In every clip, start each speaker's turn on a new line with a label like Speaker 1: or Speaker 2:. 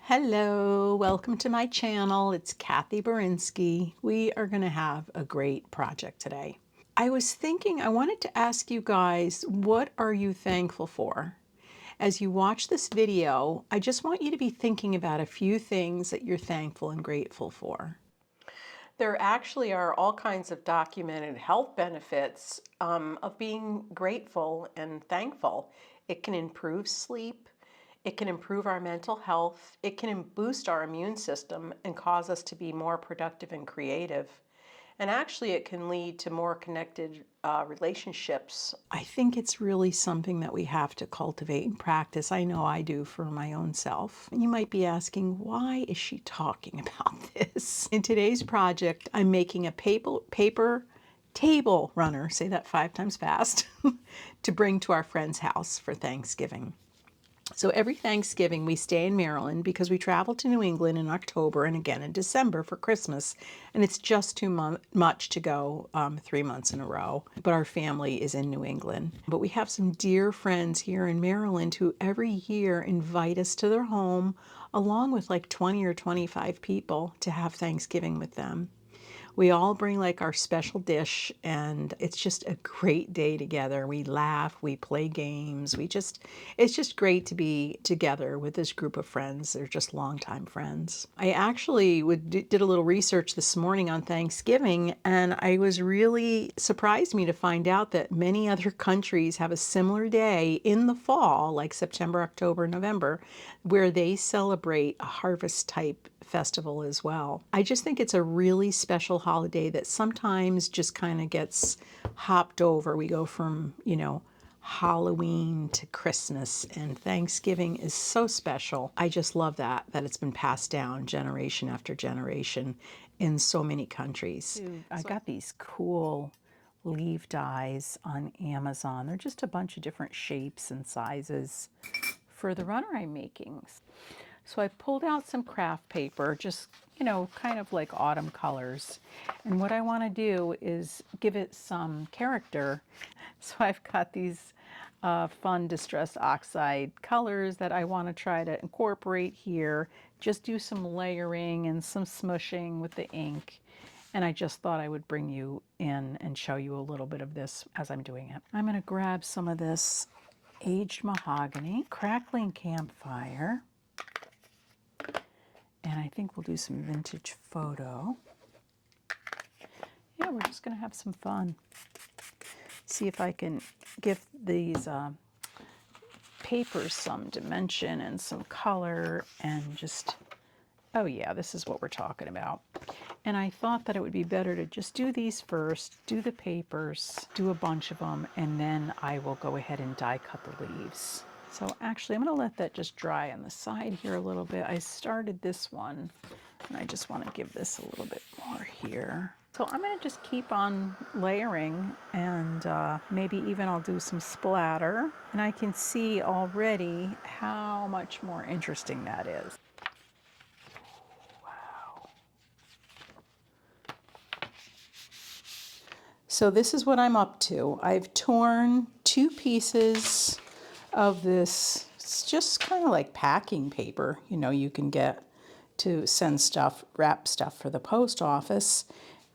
Speaker 1: Hello, welcome to my channel. It's Kathy Berinsky. We are going to have a great project today. I was thinking, I wanted to ask you guys, what are you thankful for? As you watch this video, I just want you to be thinking about a few things that you're thankful and grateful for. There actually are all kinds of documented health benefits of being grateful and thankful. It can improve sleep. It can improve our mental health. It can boost our immune system and cause us to be more productive and creative. And actually, it can lead to more connected relationships. I think it's really something that we have to cultivate and practice. I know I do for my own self. And you might be asking, why is she talking about this? In today's project, I'm making a paper table runner, say that 5 times fast, to bring to our friend's house for Thanksgiving. So every Thanksgiving we stay in Maryland because we travel to New England in October and again in December for Christmas. And it's just too much to go 3 months in a row. But our family is in New England. But we have some dear friends here in Maryland who every year invite us to their home along with like 20 or 25 people to have Thanksgiving with them. We all bring like our special dish and it's just a great day together. We laugh, we play games. It's just great to be together with this group of friends. They're just longtime friends. I actually did a little research this morning on Thanksgiving and I was really surprised me to find out that many other countries have a similar day in the fall, like September, October, November, where they celebrate a harvest type festival as well. I just think it's a really special holiday that sometimes just kind of gets hopped over. We go from, Halloween to Christmas, and Thanksgiving is so special. I just love that it's been passed down generation after generation in so many countries. I got these cool leaf dies on Amazon. They're just a bunch of different shapes and sizes for the runner I'm making. So I pulled out some craft paper, just, kind of like autumn colors. And what I want to do is give it some character. So I've got these fun distress oxide colors that I want to try to incorporate here. Just do some layering and some smushing with the ink. And I just thought I would bring you in and show you a little bit of this as I'm doing it. I'm going to grab some of this aged mahogany, crackling campfire. And I think we'll do some vintage photo. Yeah, we're just going to have some fun. See if I can give these papers some dimension and some color and just, oh yeah, this is what we're talking about. And I thought that it would be better to just do these first, do the papers, do a bunch of them, and then I will go ahead and die cut the leaves. So actually, I'm going to let that just dry on the side here a little bit. I started this one, and I just want to give this a little bit more here. So I'm going to just keep on layering, and maybe even I'll do some splatter. And I can see already how much more interesting that is. Wow. So this is what I'm up to. I've torn 2 pieces of this. It's just kind of like packing paper, you can get to send stuff, wrap stuff for the post office.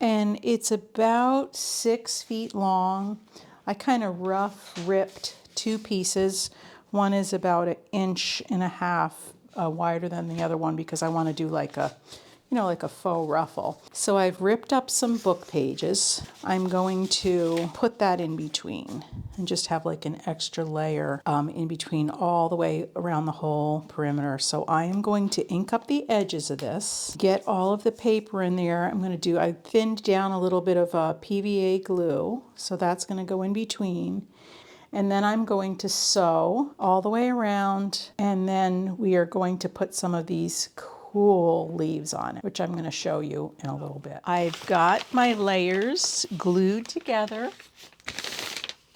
Speaker 1: And it's about 6 feet long. I kind of rough ripped 2 pieces. One is about 1.5 inches wider than the other one because I want to do like a faux ruffle. So I've ripped up some book pages. I'm going to put that in between and just have like an extra layer in between all the way around the whole perimeter. So I am going to ink up the edges of this, get all of the paper in there. I thinned down a little bit of PVA glue, so that's going to go in between. And then I'm going to sew all the way around, and then we are going to put some of these cool leaves on it, which I'm going to show you in a little bit. I've got my layers glued together.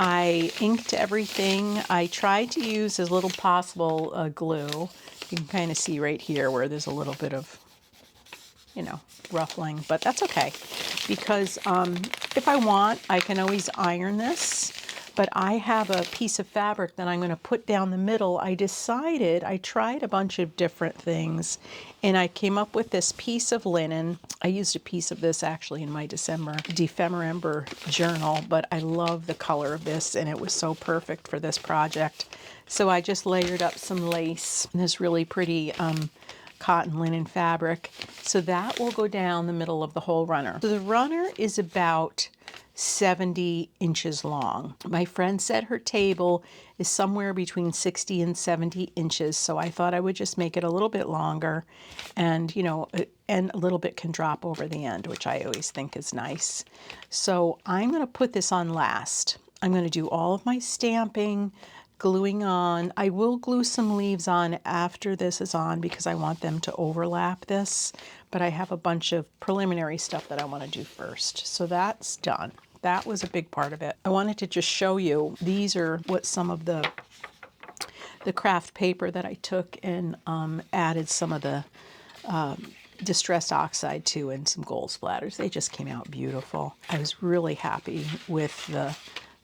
Speaker 1: I inked everything. I tried to use as little possible glue. You can kind of see right here where there's a little bit of, ruffling, but that's okay because if I want, I can always iron this. but I have a piece of fabric that I'm going to put down the middle. I tried a bunch of different things, and I came up with this piece of linen. I used a piece of this actually in my December journal, but I love the color of this, and it was so perfect for this project. So I just layered up some lace in this really pretty cotton linen fabric. So that will go down the middle of the whole runner. So the runner is about 70 inches long. My friend said her table is somewhere between 60 and 70 inches. So I thought I would just make it a little bit longer, and and a little bit can drop over the end, which I always think is nice. So I'm going to put this on last. I'm going to do all of my stamping, gluing on. I will glue some leaves on after this is on because I want them to overlap this, but I have a bunch of preliminary stuff that I want to do first. So that's done. That was a big part of it. I wanted to just show you, these are what some of the craft paper that I took and added some of the distressed oxide to and some gold splatters. They just came out beautiful. I was really happy with the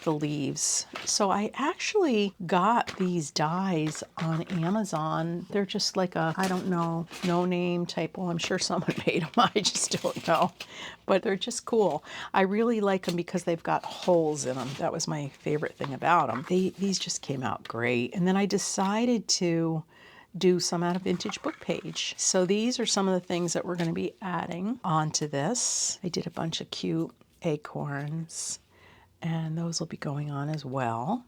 Speaker 1: leaves. So I actually got these dies on Amazon. They're just like a, I don't know, no name type. Well, I'm sure someone made them. I just don't know. But they're just cool. I really like them because they've got holes in them. That was my favorite thing about them. These just came out great. And then I decided to do some out of vintage book page. So these are some of the things that we're going to be adding onto this. I did a bunch of cute acorns, and those will be going on as well.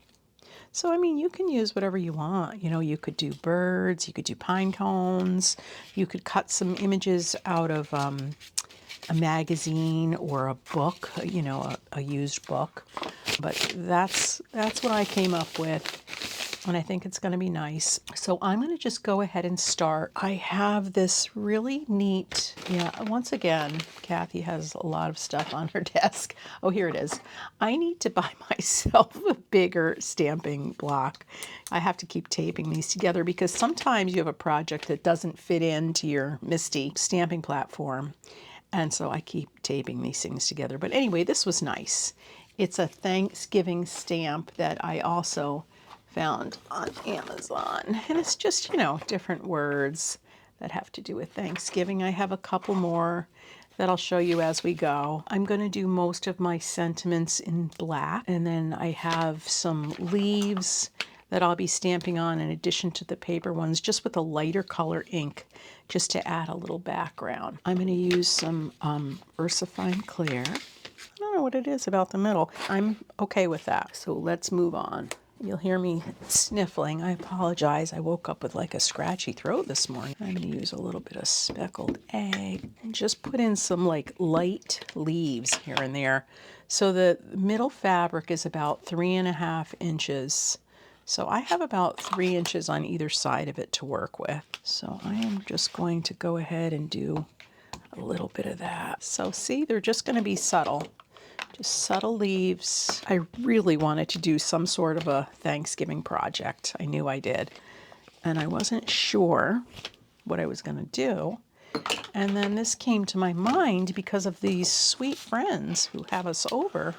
Speaker 1: So, I mean, you can use whatever you want. You could do birds, you could do pine cones, you could cut some images out of a magazine or a book, a used book. But that's what I came up with, and I think it's going to be nice. So I'm going to just go ahead and start. I have this really neat, once again, Kathy has a lot of stuff on her desk. Oh, here it is. I need to buy myself a bigger stamping block. I have to keep taping these together because sometimes you have a project that doesn't fit into your MISTI stamping platform. And so I keep taping these things together. But anyway, this was nice. It's a Thanksgiving stamp that I also found on Amazon. And it's just, different words that have to do with Thanksgiving. I have a couple more that I'll show you as we go. I'm going to do most of my sentiments in black. And then I have some leaves that I'll be stamping on in addition to the paper ones, just with a lighter color ink, just to add a little background. I'm going to use some VersaFine Clear. I don't know what it is about the middle. I'm okay with that. So let's move on. You'll hear me sniffling. I apologize. I woke up with like a scratchy throat this morning. I'm going to use a little bit of speckled egg and just put in some like light leaves here and there. So the middle fabric is about 3.5 inches. So I have about 3 inches on either side of it to work with. So I am just going to go ahead and do a little bit of that. So see, they're just going to be subtle. Just subtle leaves. I really wanted to do some sort of a Thanksgiving project. I knew I did. And I wasn't sure what I was going to do. And then this came to my mind because of these sweet friends who have us over.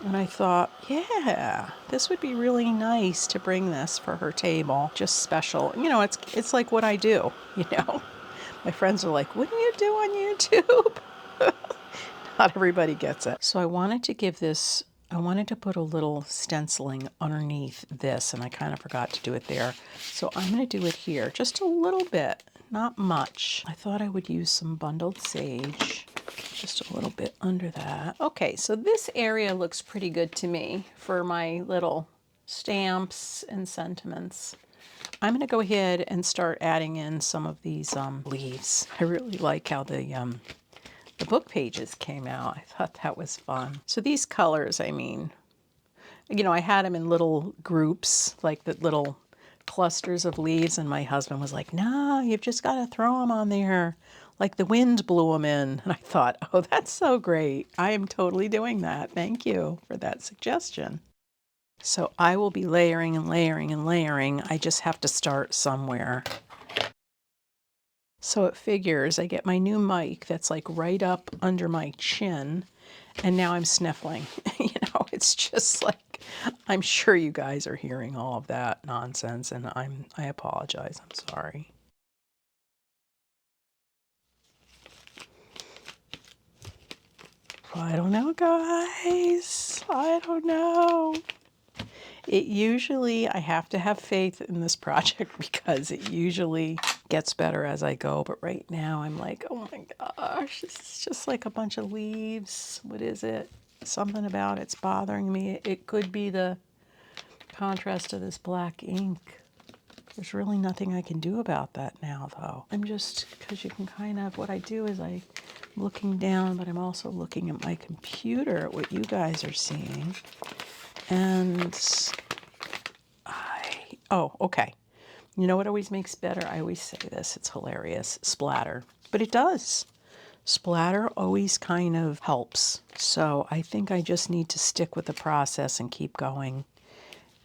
Speaker 1: And I thought, yeah, this would be really nice to bring this for her table. Just special. It's like what I do, My friends are like, what do you do on YouTube? Not everybody gets it. So I wanted to put a little stenciling underneath this, and I kind of forgot to do it there. So I'm going to do it here, just a little bit, not much. I thought I would use some bundled sage, just a little bit under that. Okay, so this area looks pretty good to me for my little stamps and sentiments. I'm going to go ahead and start adding in some of these leaves. I really like how the book pages came out. I thought that was fun. So these colors, I had them in little groups, like the little clusters of leaves, and my husband was like, no, you've just got to throw them on there, like the wind blew them in. And I thought, oh, that's so great. I am totally doing that. Thank you for that suggestion. So I will be layering and layering and layering. I just have to start somewhere. So it figures I get my new mic that's like right up under my chin, and now I'm sniffling. It's just like, I'm sure you guys are hearing all of that nonsense, and I apologize. I'm sorry. I don't know, guys. I don't know. It usually, I have to have faith in this project because it usually gets better as I go. But right now I'm like, oh my gosh, this is just like a bunch of leaves. What is it? Something about it's bothering me. It could be the contrast of this black ink. There's really nothing I can do about that now, though. I'm just, because you can kind of, what I do is I'm looking down, but I'm also looking at my computer at what you guys are seeing. And oh, okay. You know what always makes better? I always say this, it's hilarious, splatter. But it does. Splatter always kind of helps. So I think I just need to stick with the process and keep going.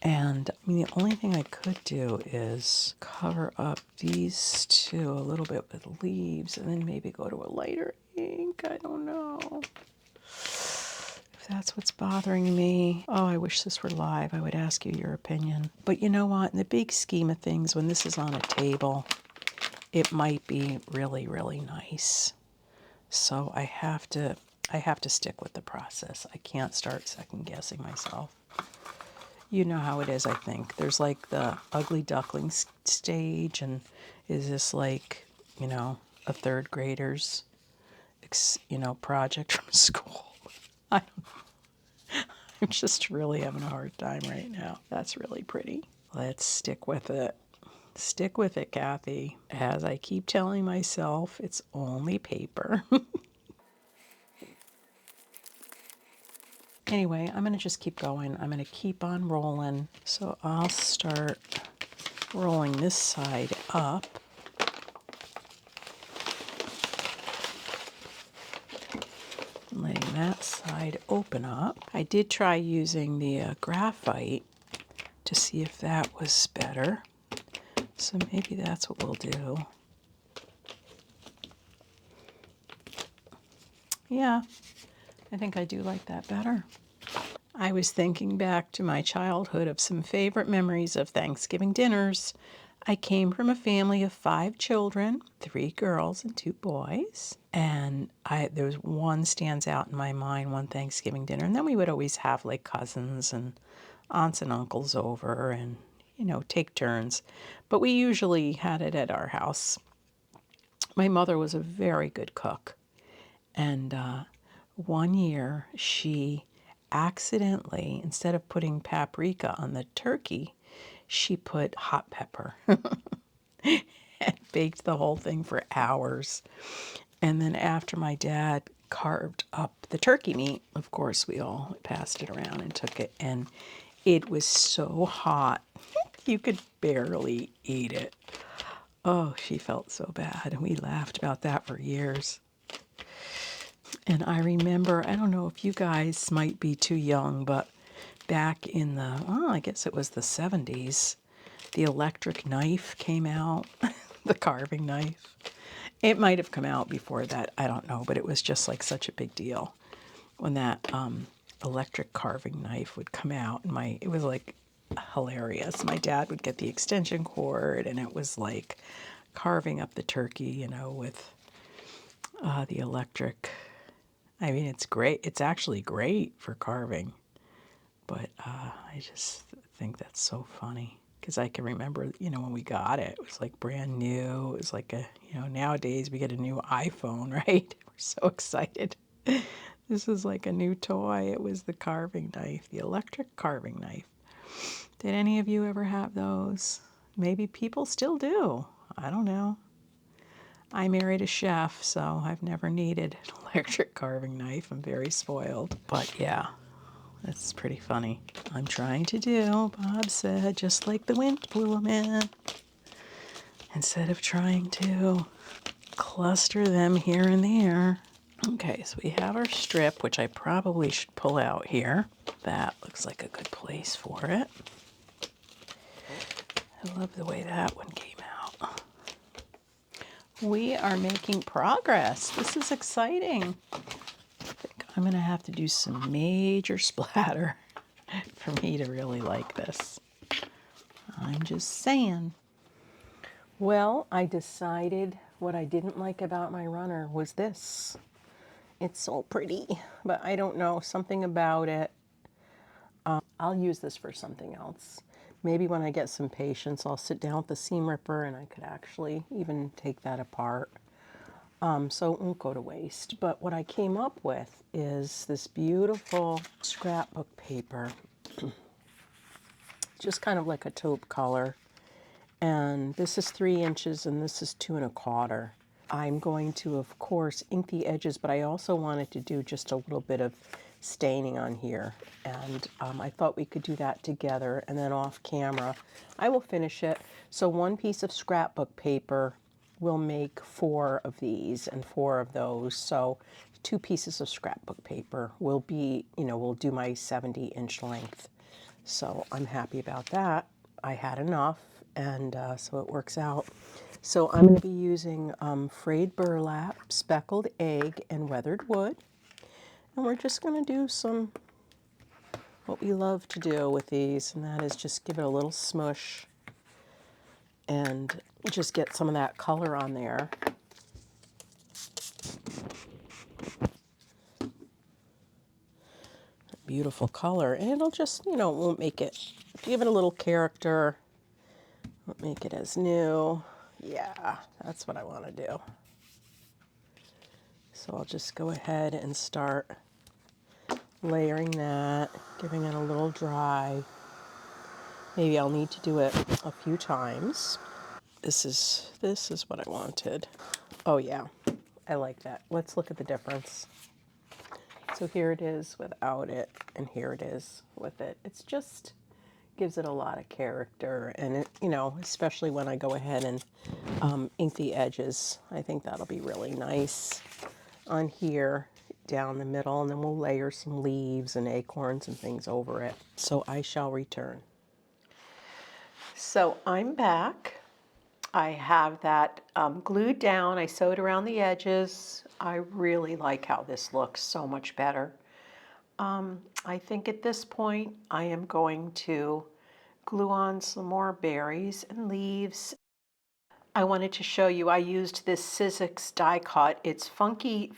Speaker 1: And I mean, the only thing I could do is cover up these two a little bit with leaves and then maybe go to a lighter ink. I don't know. If that's what's bothering me. Oh, I wish this were live. I would ask you your opinion. But you know what? In the big scheme of things, when this is on a table, it might be really, really nice. So I have to stick with the process. I can't start second guessing myself. You know how it is, I think. There's like the ugly duckling stage, and is this like, you know, a third grader's, you know, project from school? I don't know. I'm just really having a hard time right now. That's really pretty. Let's stick with it. Stick with it, Kathy. As I keep telling myself, it's only paper. Anyway, I'm going to just keep going. I'm going to keep on rolling. So I'll start rolling this side up. Letting that side open up. I did try using the graphite to see if that was better. So maybe that's what we'll do. Yeah, I think I do like that better. I was thinking back to my childhood of some favorite memories of Thanksgiving dinners. I came from a family of 5 children, 3 girls and 2 boys. And there was one stands out in my mind, one Thanksgiving dinner. And then we would always have like cousins and aunts and uncles over and, you know, take turns. But we usually had it at our house. My mother was a very good cook. And one year she accidentally, instead of putting paprika on the turkey, she put hot pepper and baked the whole thing for hours. And then after my dad carved up the turkey meat, of course, we all passed it around and took it. And it was so hot, you could barely eat it. Oh, she felt so bad. And we laughed about that for years. And I remember, I don't know if you guys might be too young, but back in the, well, I guess it was the 70s, the electric knife came out, the carving knife. It might have come out before that, I don't know, but it was just like such a big deal when that electric carving knife would come out. And it was like hilarious. My dad would get the extension cord, and it was like carving up the turkey, you know, with the electric. I mean, it's great. It's actually great for carving. But I just think that's so funny. Because I can remember, you know, when we got it, it was like brand new. It was like a, you know, nowadays we get a new iPhone, right? We're so excited. This is like a new toy. It was the carving knife, the electric carving knife. Did any of you ever have those? Maybe people still do. I don't know. I married a chef, so I've never needed an electric carving knife. I'm very spoiled. But yeah, that's pretty funny. I'm trying to do, Bob said, just like the wind blew them in. Instead of trying to cluster them here and there. Okay, so we have our strip, which I probably should pull out here. That looks like a good place for it. I love the way that one came out. We are making progress. This is exciting. I think I'm going to have to do some major splatter. for me to really like this. I'm just saying. Well, I decided what I didn't like about my runner was this. It's so pretty, but I don't know, something about it. I'll use this for something else. Maybe when I get some patience, I'll sit down with the seam ripper and I could actually even take that apart. So it won't go to waste. But what I came up with is this beautiful scrapbook paper. Just kind of like a taupe color. And this is 3 inches and this is 2 1/4. I'm going to, of course, ink the edges, but I also wanted to do just a little bit of staining on here. And I thought we could do that together, and then off camera, I will finish it. So 1 piece of scrapbook paper will make 4 of these and 4 of those. So 2 pieces of scrapbook paper will be, will do my 70-inch length. So I'm happy about that. I had enough, and so it works out. So I'm going to be using frayed burlap, speckled egg, and weathered wood. And we're just going to do some, what we love to do with these, and that is just give it a little smush and just get some of that color on there. Beautiful color, and it'll just, it won't make it, give it a little character, won't make it as new. Yeah, that's what I want to do. So I'll just go ahead and start layering that, giving it a little dry. Maybe I'll need to do it a few times. This is what I wanted. Oh yeah, I like that. Let's look at the difference. So here it is without it, and here it is with it. It's just gives it a lot of character, and it, especially when I go ahead and ink the edges, I think that'll be really nice on here down the middle, and then we'll layer some leaves and acorns and things over it. So I shall return. So I'm back. I have that glued down. I sewed around the edges. I really like how this looks so much better. I think at this point I am going to glue on some more berries and leaves. I wanted to show you, I used this Sissix die cut. It's Funky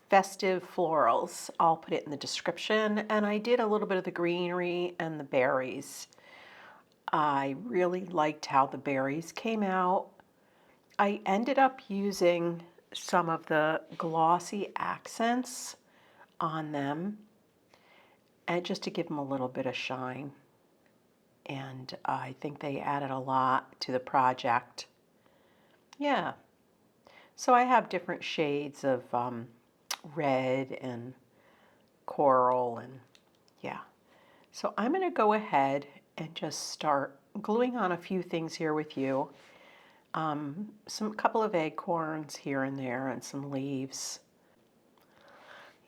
Speaker 1: Festive Florals. I'll put it in the description. And I did a little bit of the greenery and the berries. I really liked how the berries came out. I ended up using some of the glossy accents on them, and just to give them a little bit of shine. And I think they added a lot to the project. Yeah. So I have different shades of red and coral, and yeah. So I'm going to go ahead and just start gluing on a few things here with you. Some couple of acorns here and there and some leaves.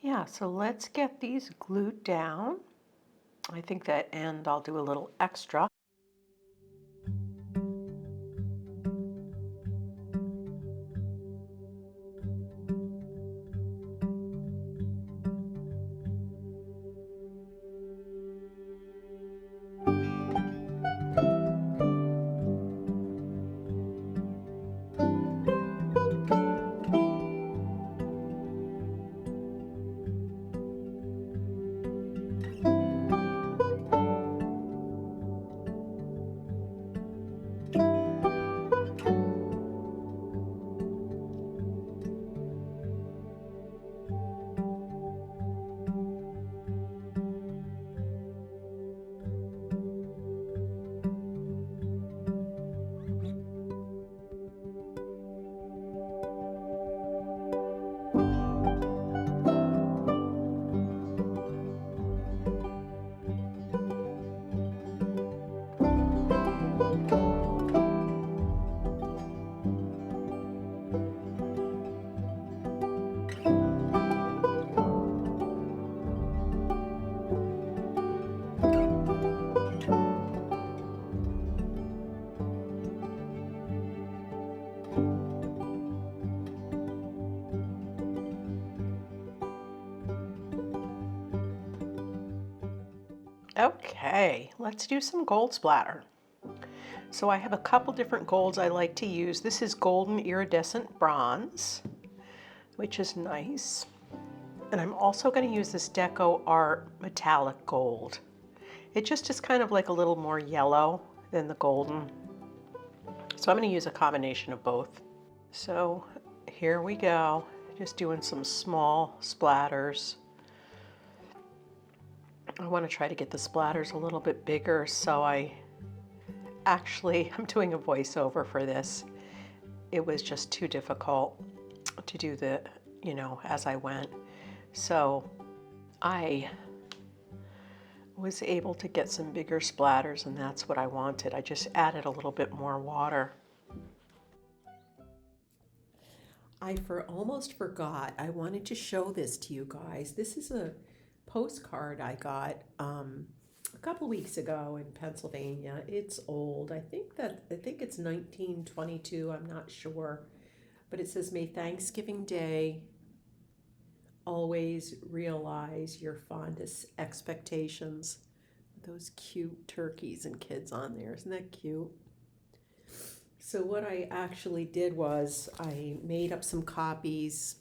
Speaker 1: Yeah, so let's get these glued down. I think that end I'll do a little extra. Okay, let's do some gold splatter. So I have a couple different golds I like to use. This is golden iridescent bronze, which is nice. And I'm also going to use this Deco Art metallic gold. It just is kind of like a little more yellow than the golden. So I'm going to use a combination of both. So here we go, just doing some small splatters. I want to try to get the splatters a little bit bigger, so I'm doing a voiceover for this. It was just too difficult to do the, as I went. So I was able to get some bigger splatters, and that's what I wanted. I just added a little bit more water. I almost forgot. I wanted to show this to you guys. This is a postcard I got a couple weeks ago in Pennsylvania. It's old. I think it's 1922. I'm not sure, but it says, "May Thanksgiving Day always realize your fondest expectations." Those cute turkeys and kids on there. Isn't that cute? So what I actually did was I made up some copies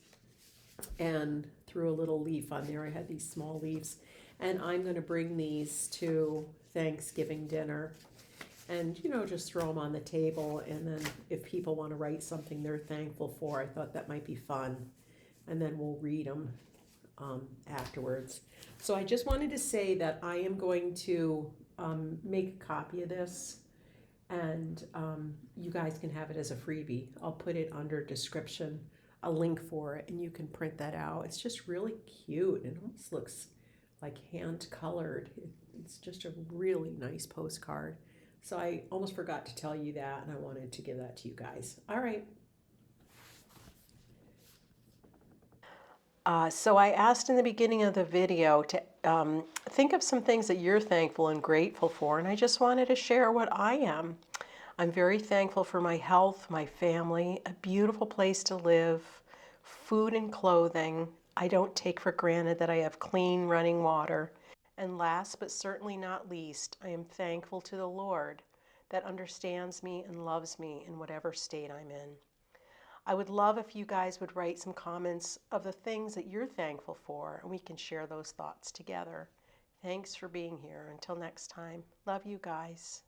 Speaker 1: and threw a little leaf on there. I had these small leaves, and I'm going to bring these to Thanksgiving dinner and, just throw them on the table. And then if people want to write something they're thankful for, I thought that might be fun. And then we'll read them afterwards. So I just wanted to say that I am going to make a copy of this, and you guys can have it as a freebie. I'll put it under description, a link for it, and you can print that out. It's just really cute. It almost looks like hand colored. It's just a really nice postcard. So I almost forgot to tell you that, and I wanted to give that to you guys. All right. So I asked in the beginning of the video to think of some things that you're thankful and grateful for, and I just wanted to share what I am. I'm very thankful for my health, my family, a beautiful place to live, food and clothing. I don't take for granted that I have clean running water. And last but certainly not least, I am thankful to the Lord that understands me and loves me in whatever state I'm in. I would love if you guys would write some comments of the things that you're thankful for, and we can share those thoughts together. Thanks for being here. Until next time, love you guys.